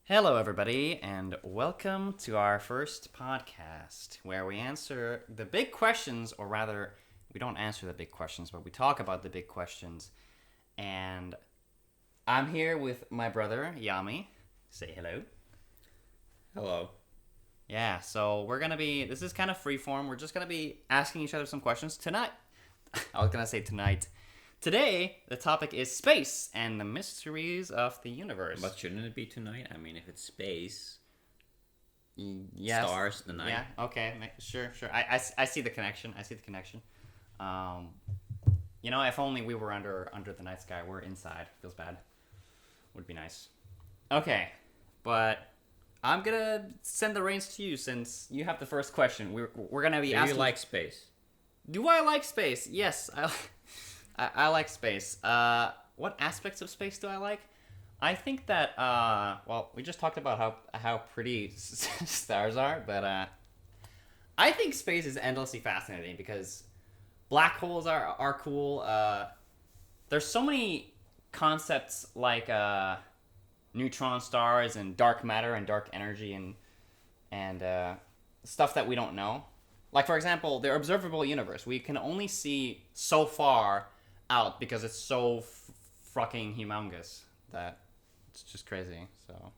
Hello, everybody, and welcome to our first podcast where we answer the big questions, or rather, we don't answer the big questions, but we talk about the big questions. And I'm here with my brother, Yami. Say hello. Hello. Yeah, so this is kind of freeform. We're just gonna be asking each other some questions tonight. I was gonna say tonight. Today, the topic is space and the mysteries of the universe. But shouldn't it be tonight? I mean, if it's space, Yes. stars, the night. Yeah. Okay. Sure. I see the connection. If only we were under the night sky. We're inside. Feels bad. Would be nice. Okay, but I'm gonna send the reins to you since you have the first question. We're gonna be Do asking. you like space? Do I like space? Yes, I like space. What aspects of space do I like? I think that we just talked about how pretty stars are, but I think space is endlessly fascinating because black holes are cool. There's so many concepts like neutron stars and dark matter and dark energy and stuff that we don't know. Like, for example, the observable universe. We can only see so far out because it's so fucking humongous that it's just crazy. So,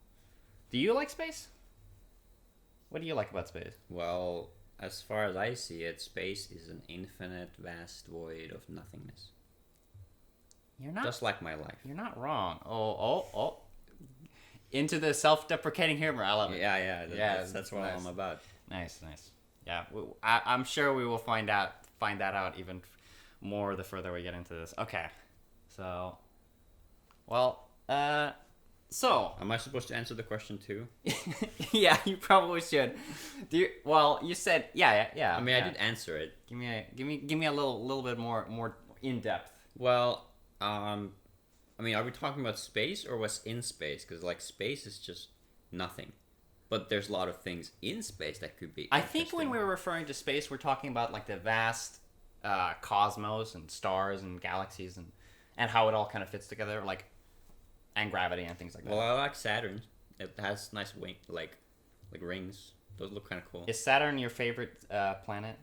do you like space? What do you like about space? Well, as far as I see it, space is an infinite, vast void of nothingness. You're not Just like my life. You're not wrong. Oh. Into the self-deprecating humor. I love it. Yeah. That's what nice. I'm about. Nice. Yeah, I'm sure we will find that out even more the further we get into this. Okay, so, so Am I supposed to answer the question too? yeah, you probably should. You said yeah. I mean, yeah. I did answer it. Give me a little bit more in depth. Well, I mean, are we talking about space or what's in space? Because like space is just nothing. But there's a lot of things in space that could be I think when we're referring to space, we're talking about like the vast cosmos and stars and galaxies and how it all kind of fits together, like, and gravity and things like that. Well, I like Saturn. It has nice like rings. Those look kind of cool. Is Saturn your favorite planet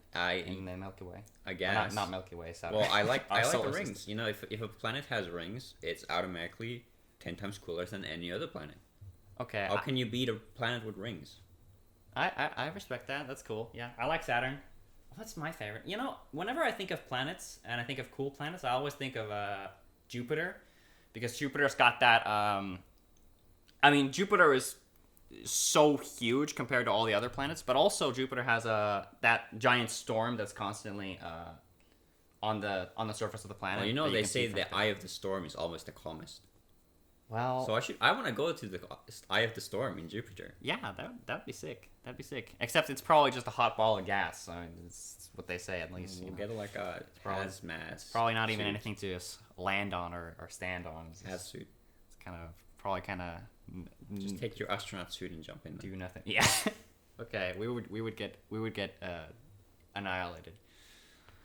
in the Milky Way? I guess. Not Milky Way, Saturn. Well, I like the solar rings. system. You know, if a planet has rings, it's automatically 10 times cooler than any other planet. Okay. How can you beat a planet with rings? I respect that. That's cool. Yeah, I like Saturn. What's my favorite? You know, whenever I think of planets and I think of cool planets, I always think of Jupiter, because Jupiter's got that. I mean, Jupiter is so huge compared to all the other planets, but also Jupiter has that giant storm that's constantly on the surface of the planet. Well, you know, they can see say the eye of the storm is always the calmest. Well, So I want to go to the eye of the storm in Jupiter. yeah, that'd be sick. That'd be sick. Except it's probably just a hot ball of gas. I mean, it's what they say, at least. We'll You know. get like a hazmat. Probably not even suit. anything to just land on or stand on. It's Hazsuit. It's kind of Just take your astronaut suit and jump in. do nothing. Yeah. Okay, we would get annihilated.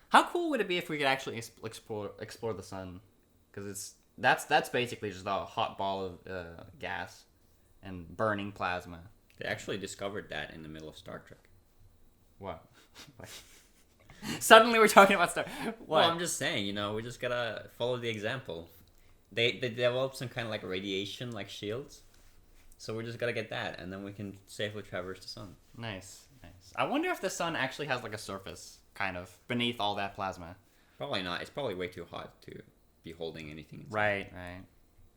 How cool would it be if we could actually explore the sun? Because that's basically just a hot ball of gas and burning plasma. They actually discovered that in the middle of Star Trek. What? Suddenly we're talking about Star. What? Well, I'm just saying, you know, we just gotta follow the example. They developed some kind of like radiation like shields, so we just gotta get that, and then we can safely traverse the sun. Nice. I wonder if the sun actually has like a surface, kind of, beneath all that plasma. Probably not. It's probably way too hot to be holding anything inside. Right.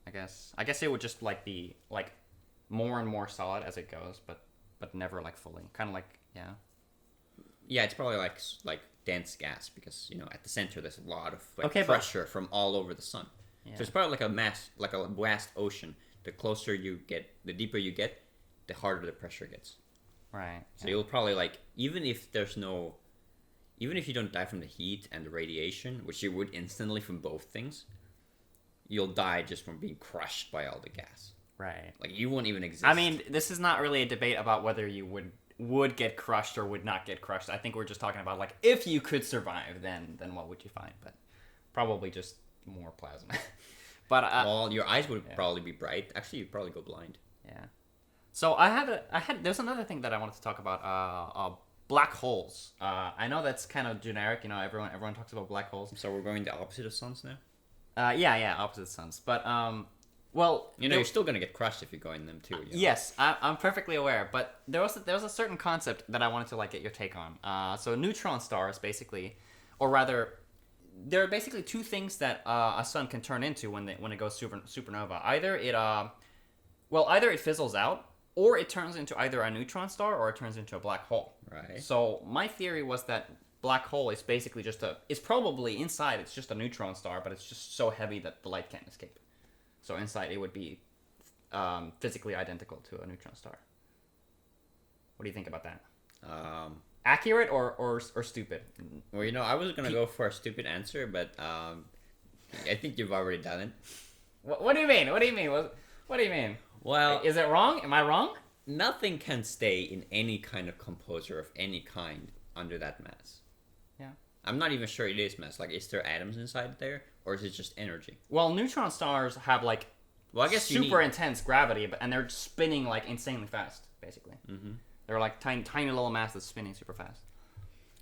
I guess it would just like be like more and more solid as it goes, but never like fully. Kind of like, yeah. Yeah, it's probably like dense gas because you know at the center there's a lot of like Okay, but- pressure from all over the sun. Yeah. So it's probably like a vast ocean. The closer you get, the deeper you get, the harder the pressure gets. Right. So you'll probably like even if you don't die from the heat and the radiation, which you would instantly from both things, you'll die just from being crushed by all the gas. Right. Like you won't even exist. I mean, this is not really a debate about whether you would get crushed or would not get crushed. I think we're just talking about like if you could survive, then what would you find? But probably just more plasma. But well, your eyes would probably be bright. Actually, you'd probably go blind. yeah. So there's another thing that I wanted to talk about. Black holes. I know that's kind of generic. You know, everyone talks about black holes. So we're going the opposite of suns now. Yeah, opposite suns. But well, you're still gonna get crushed if you go in them too. You know? Yes, I'm perfectly aware. But there was a certain concept that I wanted to get your take on. So neutron stars, basically, or rather, there are basically two things that a sun can turn into when it goes supernova. Either it fizzles out, or it turns into either a neutron star or it turns into a black hole. Right. So my theory was that black hole is basically it's probably inside it's just a neutron star, but it's just so heavy that the light can't escape. So inside it would be physically identical to a neutron star. What do you think about that? Accurate or stupid? Well, I was gonna go for a stupid answer, but I think you've already done it. What do you mean? What do you mean? What do you mean? Well, is it wrong? Am I wrong? Nothing can stay in any kind of composer of any kind under that mass. Yeah. I'm not even sure it is mass. Like, is there atoms inside there, or is it just energy? Well, neutron stars have I guess super intense gravity, and they're spinning insanely fast, basically. Mm-hmm. They're tiny little mass that's spinning super fast.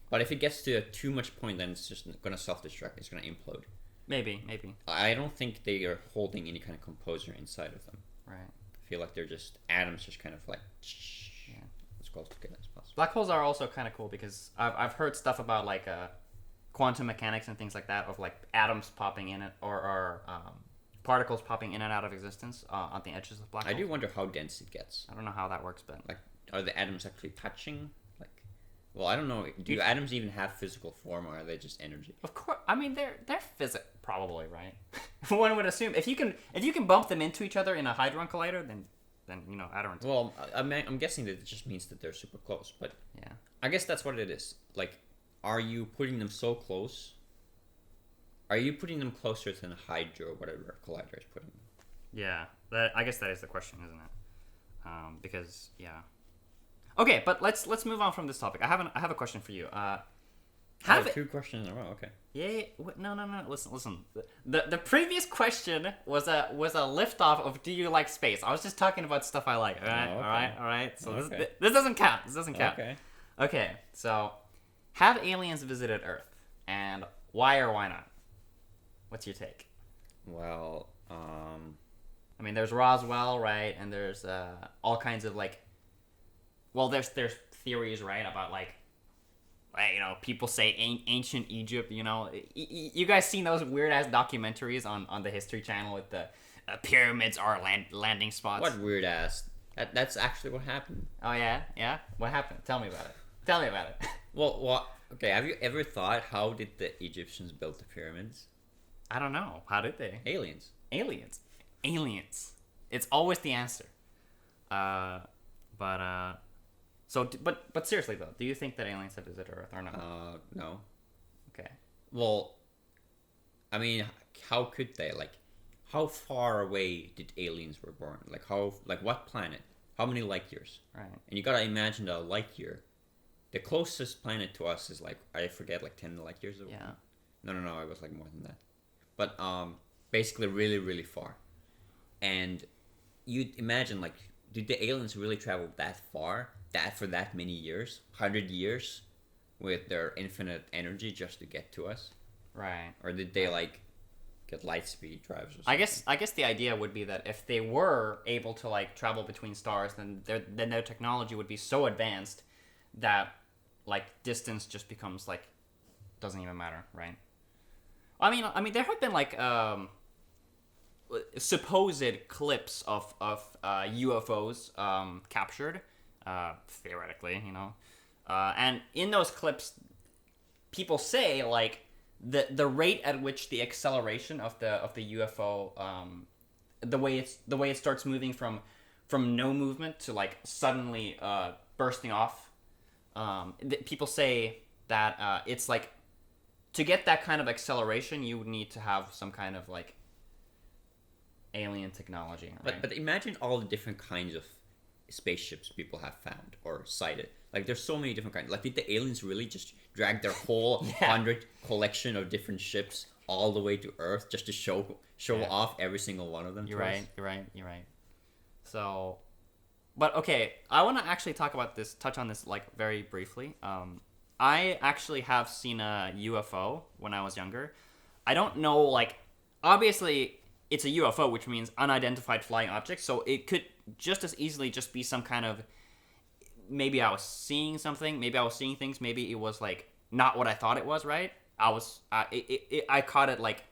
But if it gets to too much point, then it's just gonna self-destruct. It's gonna implode. Maybe. I don't think they are holding any kind of composer inside of them. Right. I feel like they're just atoms, just kind of as close together as possible. Black holes are also kind of cool because I've heard stuff about quantum mechanics and things like that, of atoms popping in it or particles popping in and out of existence on the edges of black holes. I do wonder how dense it gets. I don't know how that works, but are the atoms actually touching? Well, I don't know. Do atoms even have physical form, or are they just energy? Of course. I mean, they're physics, probably, right? One would assume if you can bump them into each other in a hadron collider, then atoms. Well, I'm guessing that it just means that they're super close, but yeah, I guess that's what it is. Are you putting them so close? Are you putting them closer than a hydro or whatever collider is putting them? Yeah, I guess that is the question, isn't it? Because yeah. Okay, but let's move on from this topic. I have a question for you. Two questions in a row. Okay. Yeah. No. Listen. The previous question was a liftoff of do you like space? I was just talking about stuff I like. All right. All right. So okay. This doesn't count. Okay. Okay. So, have aliens visited Earth, and why or why not? What's your take? Well, I mean, there's Roswell, right? And there's all kinds of well, there's theories, right, about people say ancient Egypt. You guys seen those weird ass documentaries on the History Channel with the pyramids are landing spots? What weird ass? That's actually what happened. Oh yeah. What happened? Tell me about it. Well, okay. Have you ever thought how did the Egyptians build the pyramids? I don't know. How did they? Aliens. It's always the answer. But seriously though, do you think that aliens have visited Earth or not? No. Okay. Well, I mean, how could they? How far away did aliens were born? What planet? How many light years? Right. And you gotta imagine that a light year, the closest planet to us is I forget 10 light years away. Yeah. No, it was more than that. But basically really, really far. And you'd imagine did the aliens really travel that far? For that many years? 100 years? With their infinite energy just to get to us? Right. Or did they get light speed drives or something? I guess the idea would be that if they were able to travel between stars, then their technology would be so advanced that distance just becomes doesn't even matter, right? I mean there have been supposed clips of UFOs captured, theoretically, and in those clips, people say the rate at which the acceleration of the UFO, the way it starts moving from no movement to suddenly bursting off, people say that it's to get that kind of acceleration, you would need to have some kind of alien technology, right? But imagine all the different kinds of spaceships people have found or sighted. There's so many different kinds. Did the aliens really just drag their whole 100 collection of different ships all the way to Earth just to show off every single one of them? You're right. So, But okay, I want to actually touch on this like very briefly. I actually have seen a UFO when I was younger. I don't know, like, obviously it's a UFO, which means unidentified flying object, so it could just as easily just be some kind of, maybe I was seeing something, maybe I was seeing things, maybe it was like not what I thought it was, right? I caught it like,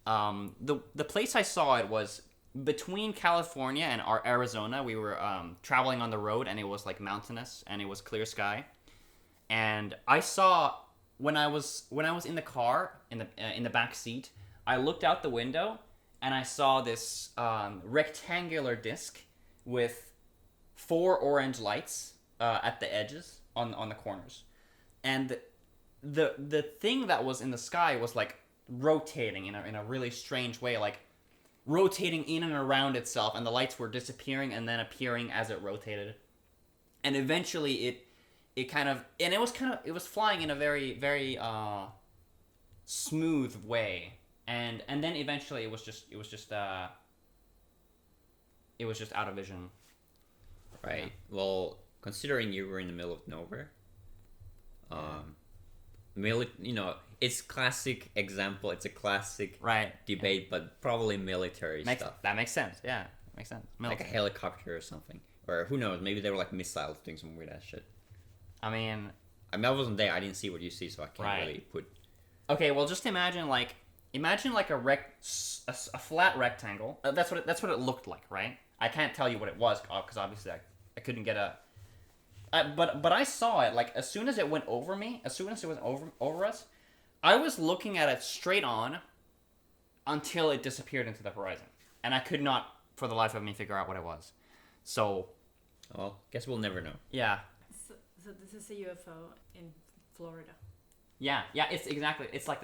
the place I saw it was between California and Arizona. We were traveling on the road, and it was like mountainous, and it was clear sky. And I saw, when I was in the car in the back seat, I looked out the window and I saw this rectangular disc with 4 orange lights at the edges on the corners, and the thing that was in the sky was like rotating in a really strange way, like rotating in and around itself, and the lights were disappearing and then appearing as it rotated, and eventually it was flying in a very, very smooth way, and then eventually it was just out of vision. Right. Yeah. Well, considering you were in the middle of nowhere, it's classic example. It's a classic Right. debate, but probably military stuff. That makes sense. Yeah, makes sense. Like a helicopter or something, or who knows? Maybe they were like missiles doing some weird ass shit. I mean, I wasn't there. I didn't see what you see, so I can't really put. Okay, well, just imagine like a flat rectangle. That's what it looked like, right? I can't tell you what it was because obviously I couldn't get a. But I saw it like as soon as it went over me, as soon as it was over us, I was looking at it straight on until it disappeared into the horizon, and I could not for the life of me figure out what it was. So, well, guess we'll never know. Yeah. So this is a UFO in Florida. Yeah, it's exactly like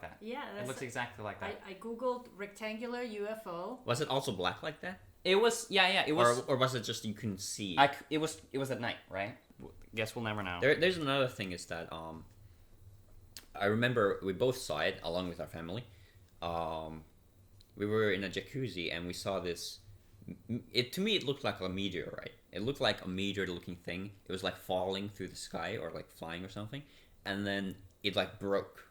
that. Yeah, it looks exactly like that. I googled rectangular UFO. Was it also black like that? It was, it was. Or was it just you couldn't see? It was at night, right? Guess we'll never know. There's another thing is that I remember we both saw it along with our family. We were in a jacuzzi and we saw this. To me, it looked like a meteorite. It looked like a meteor-looking thing. It was like falling through the sky or like flying or something, and then it like broke,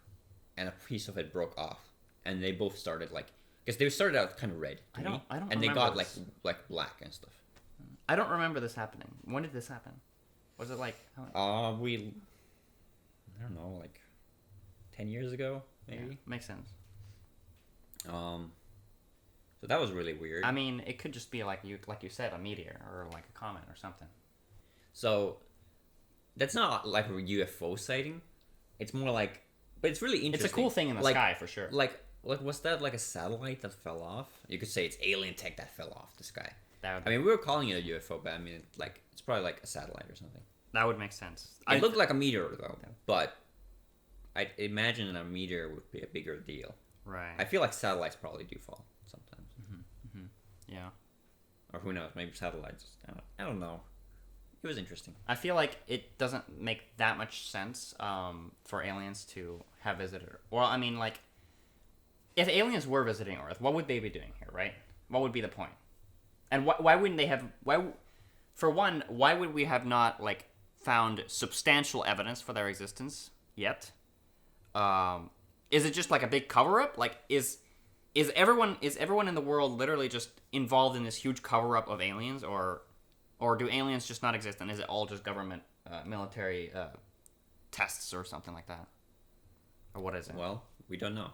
and a piece of it broke off, and they both started like, because they started out kind of red. I don't. And they got like black and stuff. I don't remember this happening. When did this happen? Was it like? I don't know, like 10 years ago, maybe. Yeah, makes sense. So that was really weird. I mean, it could just be like you said, a meteor or like a comet or something. So that's not like a UFO sighting. It's more like, but it's really interesting. It's a cool thing in the sky for sure. Like was that like a satellite that fell off? You could say it's alien tech that fell off the sky. I mean, we were calling it a UFO, but I mean, like it's probably like a satellite or something. That would make sense. It looked like a meteor though, but I imagine a meteor would be a bigger deal. Right. I feel like satellites probably do fall sometimes. Yeah. Or who knows? Maybe satellites. I don't know. It was interesting. I feel like it doesn't make that much sense for aliens to have visited. Well, I mean, like, if aliens were visiting Earth, what would they be doing here, right? What would be the point? And why wouldn't they have? For one, why would we have not like found substantial evidence for their existence yet? Is it just like a big cover up? Like, is everyone in the world literally just involved in this huge cover up of aliens, or do aliens just not exist, and is it all just government military tests or something like that, or what is it? Well, we don't know.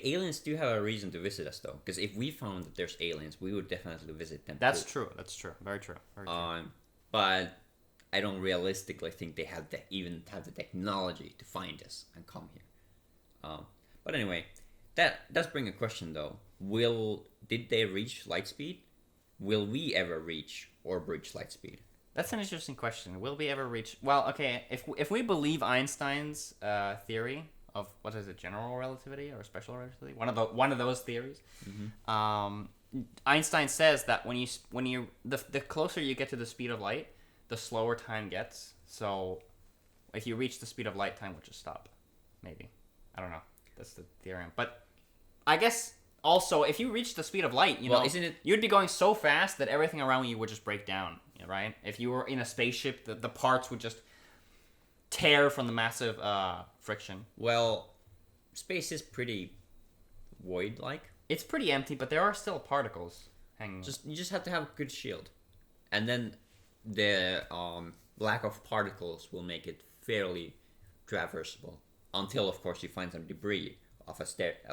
Aliens do have a reason to visit us though, because if we found that there's aliens, we would definitely visit them. That's true. Very true. But I don't realistically think they even have the technology to find us and come here. But anyway, that does bring a question though. Did they reach light speed? Will we ever reach or bridge light speed? That's an interesting question. Will we ever reach? Well, okay, if we believe Einstein's theory of what is it, general relativity or special relativity, one of those theories. Mm-hmm. Einstein says that when you the closer you get to the speed of light, the slower time gets. So if you reach the speed of light, time will just stop. Maybe. I don't know. That's the theorem. But I guess also, if you reach the speed of light, Well, isn't it- you'd be going so fast that everything around you would just break down, right? If you were in a spaceship, the parts would just tear from the massive friction. Well, space is pretty void-like. It's pretty empty, but there are still particles hanging. You just have to have a good shield, and then the lack of particles will make it fairly traversable. Until, of course, you find some debris of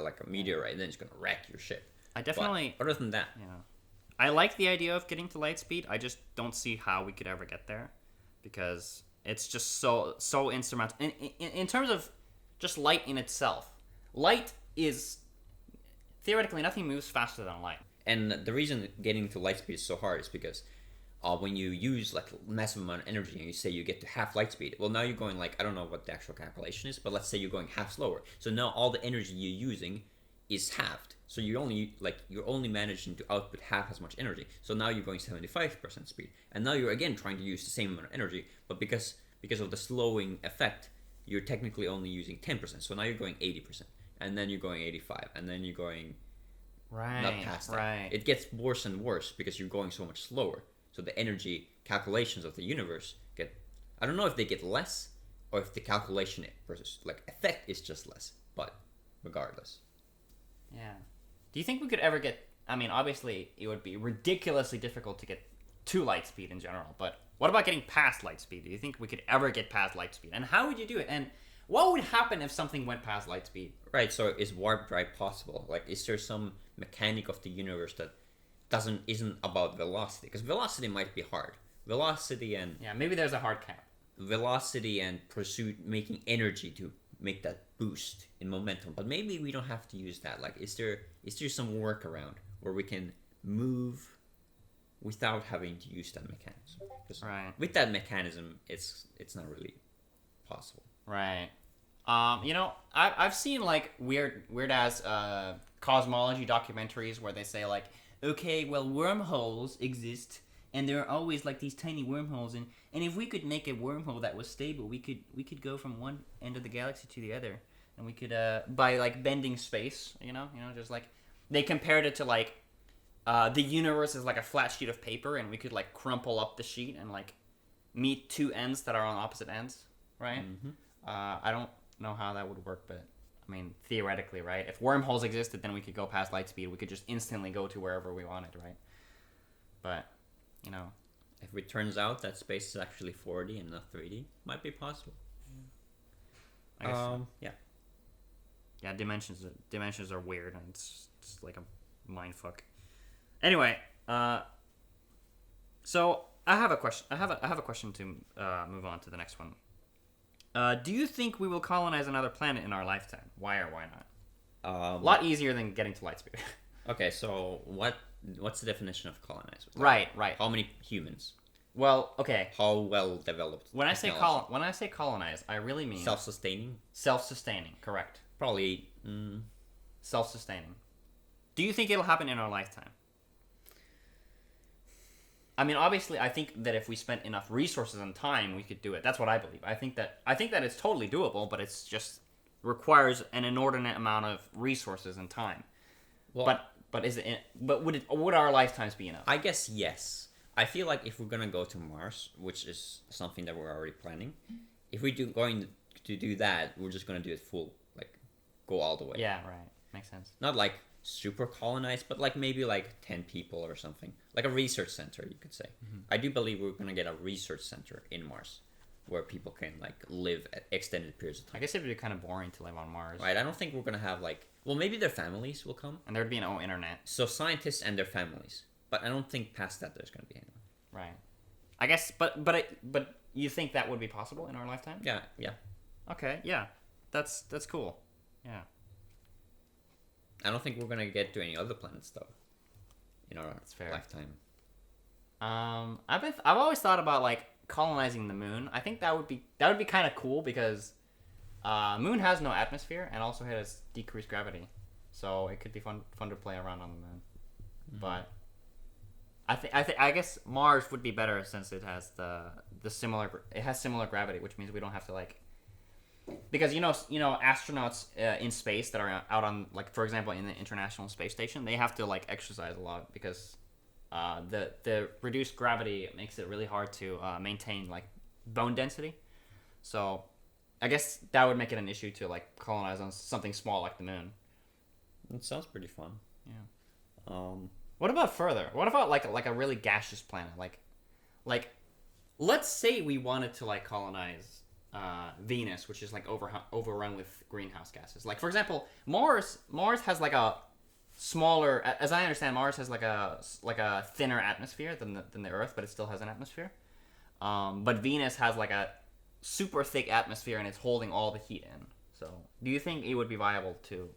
like a meteorite, then it's gonna wreck your ship. I definitely. But other than that, Yeah, I like the idea of getting to light speed. I just don't see how we could ever get there, because it's just so insurmountable. In terms of just light in itself, light is theoretically nothing moves faster than light. and the reason getting to light speed is so hard is because when you use like a massive amount of energy and you say you get to half light speed, well, now you're going like, I don't know what the actual calculation is, but let's say you're going half slower. So now all the energy you're using is halved. So you're only managing to output half as much energy. So now you're going 75% speed, and now you're again trying to use the same amount of energy, but because of the slowing effect, you're technically only using 10%. So now you're going 80%, and then you're going 85, and then you're going not past that. Right. It gets worse and worse because you're going so much slower. So the energy calculations of the universe get, I don't know if they get less or if the calculation versus like effect is just less, but regardless. Yeah. Do you think we could ever get? I mean, obviously, it would be ridiculously difficult to get to light speed in general. But what about getting past light speed? Do you think we could ever get past light speed? And how would you do it? And what would happen if something went past light speed? Right. So is warp drive possible? Like, is there some mechanic of the universe that isn't about velocity? Because velocity might be hard. Velocity and Yeah, maybe there's a hard cap. pursuit, making energy to make that boost in momentum, but maybe we don't have to use that. Like, is there some workaround where we can move without having to use that mechanism? 'Cause Right. with that mechanism, it's not really possible. Right. I've seen like weird as cosmology documentaries where they say like, okay, well, wormholes exist, and there are always like these tiny wormholes, and if we could make a wormhole that was stable, we could go from one end of the galaxy to the other, and we could by like bending space, just like they compared it to like the universe is like a flat sheet of paper, and we could like crumple up the sheet and like meet two ends that are on opposite ends, right? Mm-hmm. I don't know how that would work, but I mean, theoretically, right? If wormholes existed, then we could go past light speed. We could just instantly go to wherever we wanted, right? But, If it turns out that space is actually 4D and not 3D, might be possible. I guess Yeah. yeah, dimensions are weird, and it's like a mind fuck. Anyway, so I have a question. I have a question to move on to the next one. Do you think we will colonize another planet in our lifetime? Why or why not? A lot easier than getting to light speed. Okay, so what's the definition of colonize? Right. How many humans? Well, okay. How well developed? When I say colonize, I really mean self-sustaining. Self-sustaining, correct. Probably. Self-sustaining. Do you think it'll happen in our lifetime? I mean, obviously, I think that if we spent enough resources and time, we could do it. That's what I believe. I think that it's totally doable, but it's just requires an inordinate amount of resources and time. Well, but would our lifetimes be enough? I guess yes. I feel like if we're gonna go to Mars, which is something that we're already planning, if we're going to do that, we're just gonna do it full, like go all the way. Yeah, right. Makes sense. Not like super colonized, but like maybe like 10 people or something, like a research center, you could say. Mm-hmm. I do believe we're gonna get a research center in Mars where people can like live at extended periods of time. I guess it would be kind of boring to live on Mars. Right, I don't think we're gonna have like, well, maybe their families will come, And there'd be no internet. so scientists and their families, but I don't think past that there's gonna be anyone. Right. I guess, but you think that would be possible in our lifetime? Yeah. Okay. Yeah. That's cool. Yeah. I don't think we're gonna get to any other planets though in our fair. lifetime. I've always thought about like colonizing the moon. I think that would be kind of cool because moon has no atmosphere and also has decreased gravity, so it could be fun to play around on the moon. Mm-hmm. But I guess Mars would be better since it has similar gravity, which means we don't have to like because astronauts in space that are out on, like, for example, in the International Space Station, they have to like exercise a lot because the reduced gravity makes it really hard to maintain like bone density. So I guess that would make it an issue to like colonize on something small like the moon. It sounds pretty fun. Yeah. Um, What about further? What about like a really gaseous planet? Like let's say we wanted to like colonize Venus, which is like overrun with greenhouse gases. Like for example, Mars has like a smaller, as I understand, Mars has like a thinner atmosphere than the Earth, but it still has an atmosphere. But Venus has like a super thick atmosphere and it's holding all the heat in. So, do you think it would be viable to,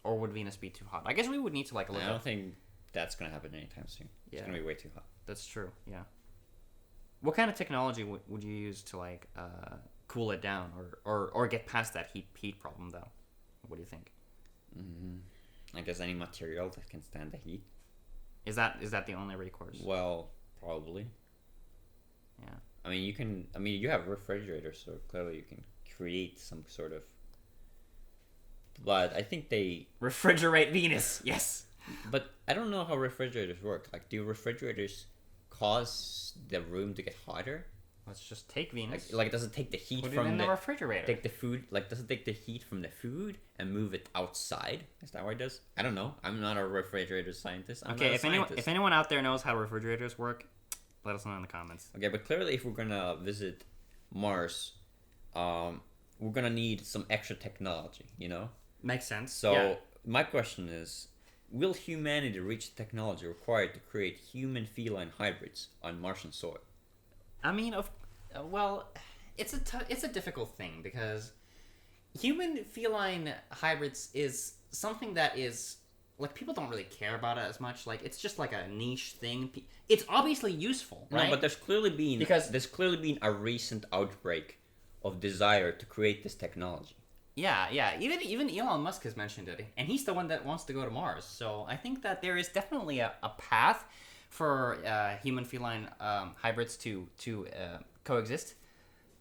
or would Venus be too hot? I guess we would need to like look I at. don't think that's gonna happen anytime soon. It's Yeah. gonna be way too hot. That's true. Yeah. What kind of technology would you use to like cool it down or get past that heat problem though? What do you think? I guess any material that can stand the heat. Is that the only recourse? Well, probably. Yeah. I mean, you have refrigerators, so clearly you can create some sort of. But I think Refrigerate Venus. Yes. But I don't know how refrigerators work. Like, do refrigerators cause the room to get hotter? Let's just take Venus. Like does it take the heat Put it from in the the refrigerator. take the food? Like, does it take the heat from the food and move it outside? Is that what it does? I don't know. I'm not a refrigerator scientist. I'm Okay, not a if scientist. anyone out there knows how refrigerators work, let us know in the comments. Okay, but clearly, if we're gonna visit Mars, we're gonna need some extra technology. Makes sense. So yeah. my question is, will humanity reach the technology required to create human-feline hybrids on Martian soil? I mean, well, it's a difficult thing because human feline hybrids is something that is like people don't really care about it as much. Like it's just like a niche thing. It's obviously useful, right? No, but there's clearly been a recent outbreak of desire to create this technology. Yeah. Even Elon Musk has mentioned it, and he's the one that wants to go to Mars. So I think that there is definitely a path for human feline hybrids to coexist,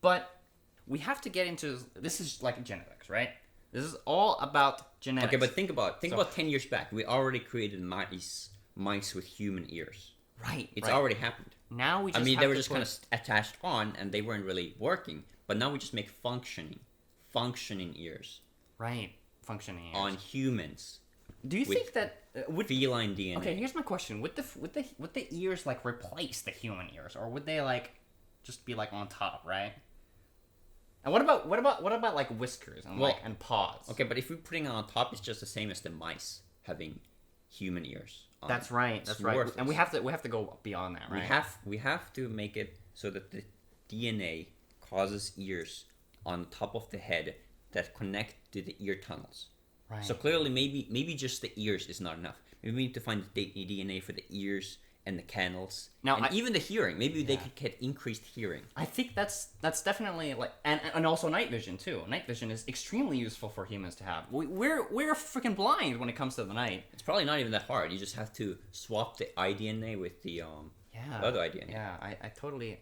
but we have to get into this is like genetics, right? This is all about genetics. Okay, but think about 10 years back. We already created mice with human ears. Right. It's already happened. Now we just they were just kind of attached on, and they weren't really working. But now we just make functioning ears. Right. Functioning ears. On humans. Do you think that would feline DNA? Okay, here's my question: would the ears like replace the human ears, or would they like just be like on top, right? And what about like whiskers and paws? Okay, but if we're putting it on top, it's just the same as the mice having human ears. That's right. That's right. Worthless. And we have to go beyond that, right? We have to make it so that the DNA causes ears on top of the head that connect to the ear tunnels. Right. So clearly, maybe just the ears is not enough. Maybe we need to find the DNA for the ears and the canals, and even the hearing. Maybe they could get increased hearing. I think that's definitely like, and also night vision too. Night vision is extremely useful for humans to have. We're freaking blind when it comes to the night. It's probably not even that hard. You just have to swap the iDNA with the other iDNA. Yeah, I totally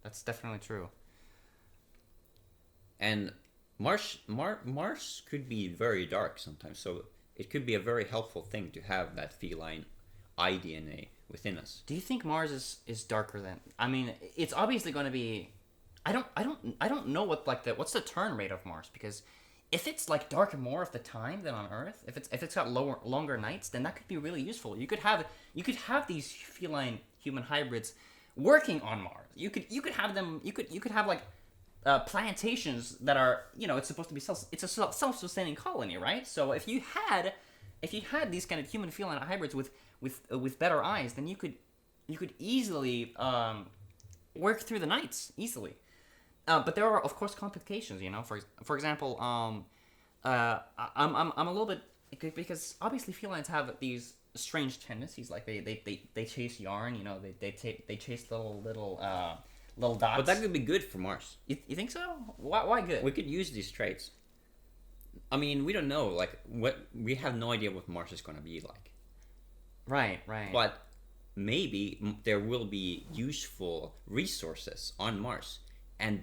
that's definitely true. And Mars could be very dark sometimes, so it could be a very helpful thing to have that feline iDNA within us. Do you think Mars is darker than? I mean, it's obviously going to be. I don't know what's the turn rate of Mars, because if it's like dark more of the time than on Earth, if it's got longer nights, then that could be really useful. You could have these feline human hybrids working on Mars. You could have them. You could have like plantations that are, it's supposed to be it's a self-sustaining colony, right? So if you had these kind of human feline hybrids with better eyes, then you could easily work through the nights easily. But there are of course complications, For example, I'm a little bit, because obviously felines have these strange tendencies, like they chase yarn, they chase little dots. But that could be good for Mars. You think so? Why good? We could use these traits. I mean, we don't know, we have no idea what Mars is going to be like. Right. But maybe there will be useful resources on Mars, and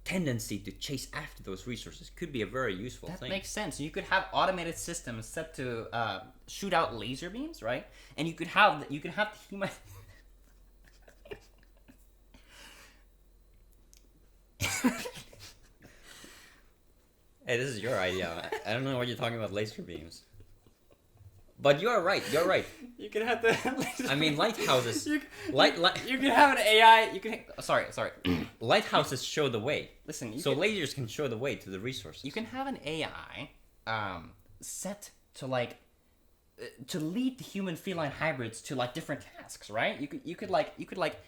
tendency to chase after those resources could be a very useful That thing. makes sense. You could have automated systems set to shoot out laser beams, right? And you could have the human. Hey, this is your idea. I don't know what you're talking about laser beams. But you're right. You're right. You could have the. I mean, lighthouses. You You could have an AI. You can. Sorry. lighthouses show the way. Listen. So lasers can show the way to the resources. You can have an AI set to like to lead the human feline hybrids to like different tasks, right? You could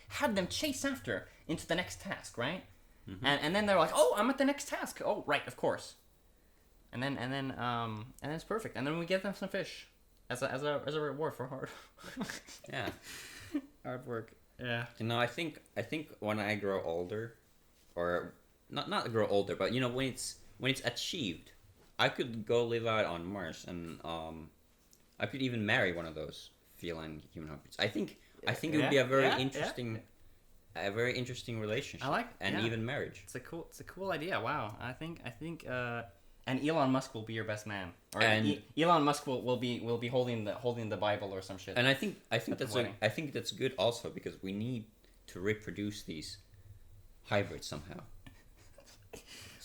have them chase after into the next task, right? Mm-hmm. And then they're like, oh, I'm at the next task. Oh, right, of course. And then it's perfect. And then we give them some fish as a reward for Yeah. hard work. Yeah. You know, I think when I grow older, or not grow older, but you know, when it's achieved, I could go live out on Mars, and I could even marry one of those feline human hybrids. I think it would be a very interesting, a very interesting relationship. I like, and yeah. even marriage. It's a cool idea. Wow. I think and Elon Musk will be your best man. Or And- Elon Musk will be holding the Bible or some shit. And I think that's wedding. I think that's good also, because we need to reproduce these hybrids somehow.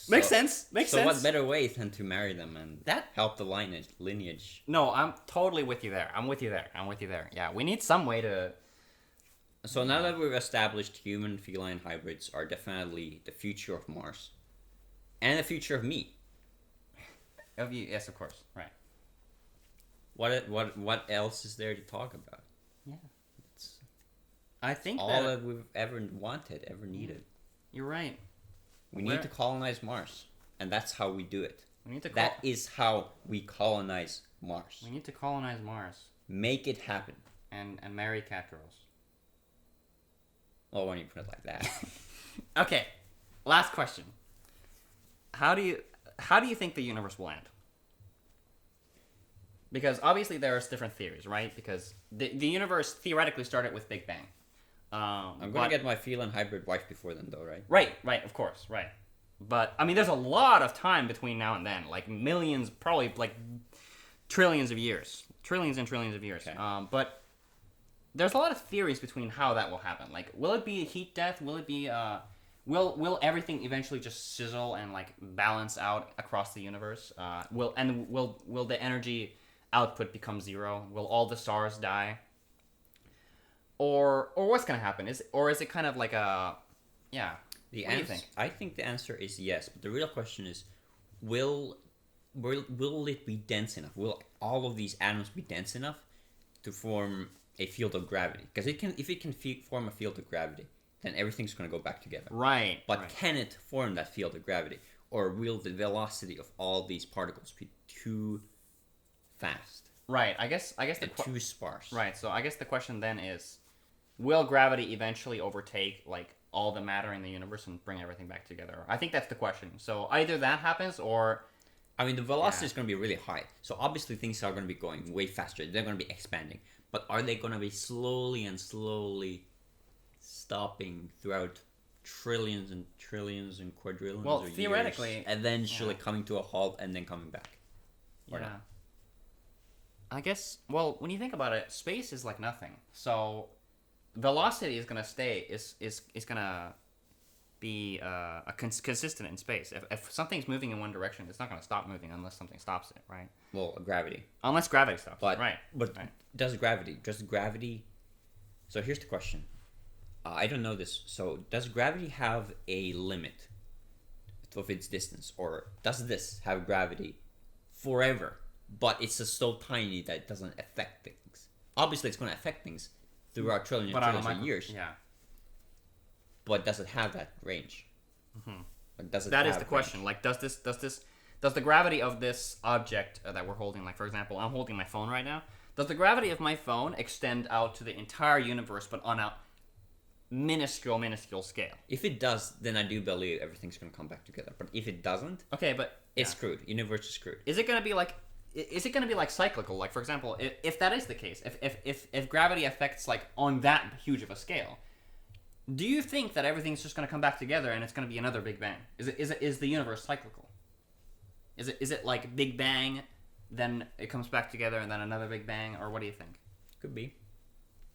Makes So- sense. Makes so sense. what better way than to marry them and That- help the lineage? No, I'm totally with you there. I'm with you there. Yeah, we need some way to. So now that we've established human feline hybrids are definitely the future of Mars, and the future of meat. Of you, yes, of course. Right. What else is there to talk about? Yeah. It's I think all that that we've ever wanted, ever needed. you're right. We Where- need to colonize Mars, and that's how we do it. We need to. That is how we colonize Mars. We need to colonize Mars Make it happen. and marry cat girls. Well, when you put it like that. Okay. Last question. How do you think the universe will end? Because obviously there's different theories, right? Because the universe theoretically started with Big Bang. I'm gonna get my feline hybrid wife before then, though, right? Right, of course, right. But I mean, there's a lot of time between now and then, like millions, probably like trillions of years, trillions and trillions of years. Okay. But there's a lot of theories between how that will happen. Like, will it be a heat death? Will it be will everything eventually just sizzle and like balance out across the universe? Will the energy output become zero? Will all the stars die? Or what's gonna happen? Is it kind of like a yeah? The What do you answer, think? I think the answer is yes, but the real question is, will it be dense enough? Will all of these atoms be dense enough to form a field of gravity? Because if it can form a field of gravity, then everything's going to go back together. Right. But right. can it form that field of gravity, or will the velocity of all these particles be too fast Right. I guess the and too sparse? right. So I guess the question then is, will gravity eventually overtake like all the matter in the universe and bring everything back together? I think that's the question. So either that happens or I mean, the velocity is going to be really high. So obviously things are going to be going way faster. They're going to be expanding. But are they going to be slowly stopping throughout trillions and trillions and quadrillions Well, of years, theoretically, eventually yeah. coming to a halt and then coming back? Or yeah. not? I guess. Well, when you think about it, space is like nothing. So velocity is gonna stay. Is gonna be consistent in space. If something's moving in one direction, it's not gonna stop moving unless something stops it, right? Well, gravity. Unless gravity stops. But right. But right. does gravity? So here's the question. I don't know this. So does gravity have a limit of its distance, or does this have gravity forever? But it's just so tiny that it doesn't affect things. Obviously, it's going to affect things throughout trillions and trillions of years. Yeah. But does it have that range? Mm-hmm. Like, does it? That is have the question. range? Like, does the gravity of this object that we're holding, like for example, I'm holding my phone right now. Does the gravity of my phone extend out to the entire universe, but on a minuscule scale? If it does, then I do believe everything's going to come back together. But if it doesn't, Okay, but it's screwed. Universe is screwed. is it going to be like? Is it going to be like cyclical? Like for example, if that is the case, if gravity affects like on that huge of a scale, Do you think that everything's just going to come back together and it's going to be another Big Bang? Is the universe cyclical? Is it like Big Bang, then it comes back together and then another Big Bang, or what do you think? Could be.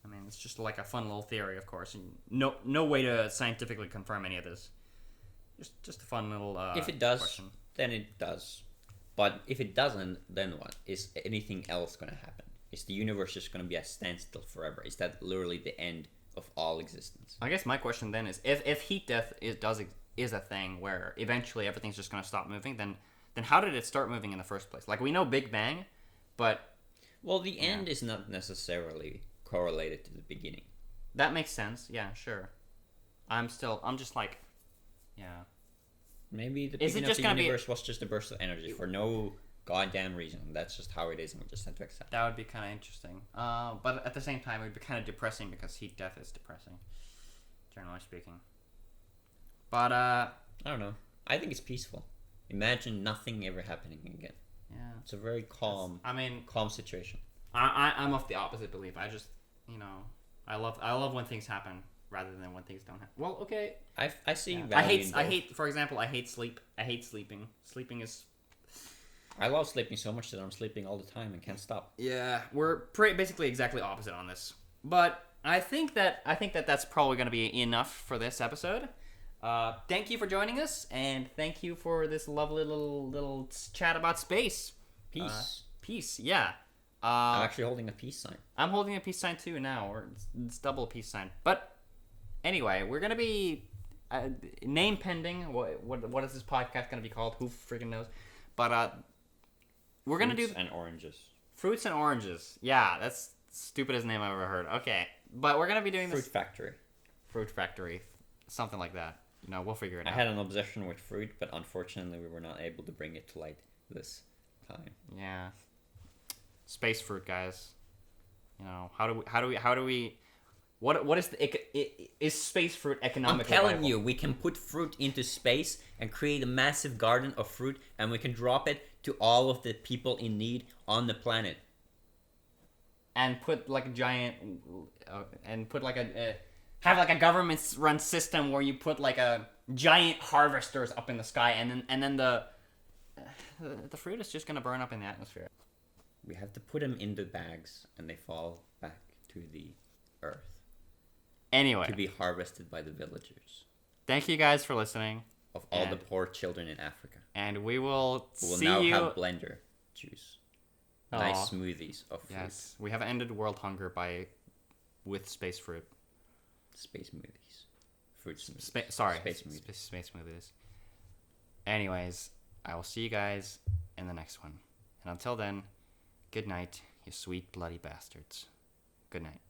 I mean, it's just like a fun little theory, of course, and no way to scientifically confirm any of this. Just a fun little If it does, question. then it does. But if it doesn't, then what? Is anything else going to happen? Is the universe just going to be a standstill forever? Is that literally the end of all existence? I guess my question then is, if heat death is a thing where eventually everything's just going to stop moving, then how did it start moving in the first place? Like, we know Big Bang, but... Well, the end is not necessarily correlated to the beginning. That makes sense. Yeah, sure. I'm just like... Yeah. Maybe the Is it beginning just of gonna the be- universe was just a burst of energy for no goddamn reason. That's just how it is, and we just have to accept it. That would be kind of interesting. But at the same time, it would be kind of depressing because heat death is depressing, generally speaking. But, I don't know. I think it's peaceful. Imagine nothing ever happening again. yeah. It's a very calm situation. I'm of the opposite belief. I just, I love when things happen rather than when things don't happen. Well, okay. I see Yeah. value in both. I hate, for example, I hate sleep. I hate sleeping. Sleeping is... I love sleeping so much that I'm sleeping all the time and can't stop. Yeah, we're basically exactly opposite on this. But I think that that's probably going to be enough for this episode. Thank you for joining us, and thank you for this lovely little chat about space. Peace. Yeah. I'm actually holding a peace sign. I'm holding a peace sign too now, or it's double peace sign. But anyway, we're gonna be name pending. What is this podcast gonna be called? Who freaking knows? But we're gonna do Fruits and oranges. Fruits and Oranges. Yeah, that's the stupidest name I've ever heard. Okay, but we're gonna be doing this Fruit Factory, something like that. We'll figure it out. I had an obsession with fruit, but unfortunately, we were not able to bring it to light this time. Yeah. Space fruit, guys. How do we what is space fruit economically I'm telling viable? you, we can put fruit into space and create a massive garden of fruit, and we can drop it to all of the people in need on the planet. And put like a giant and put like have like a government run system where you put like a giant harvesters up in the sky, and then the fruit is just gonna burn up in the atmosphere. We have to put them in the bags, and they fall back to the earth. Anyway, To be harvested by the villagers. thank you guys for listening. Of all the poor children in Africa. And we will Who will see now you. have blender juice. Aw. Nice smoothies of fruit. Yes, we have ended world hunger with space fruit. Space smoothies. Fruit smoothies. Space smoothies. Space smoothies. Anyways, I will see you guys in the next one. And until then, good night, you sweet bloody bastards. Good night.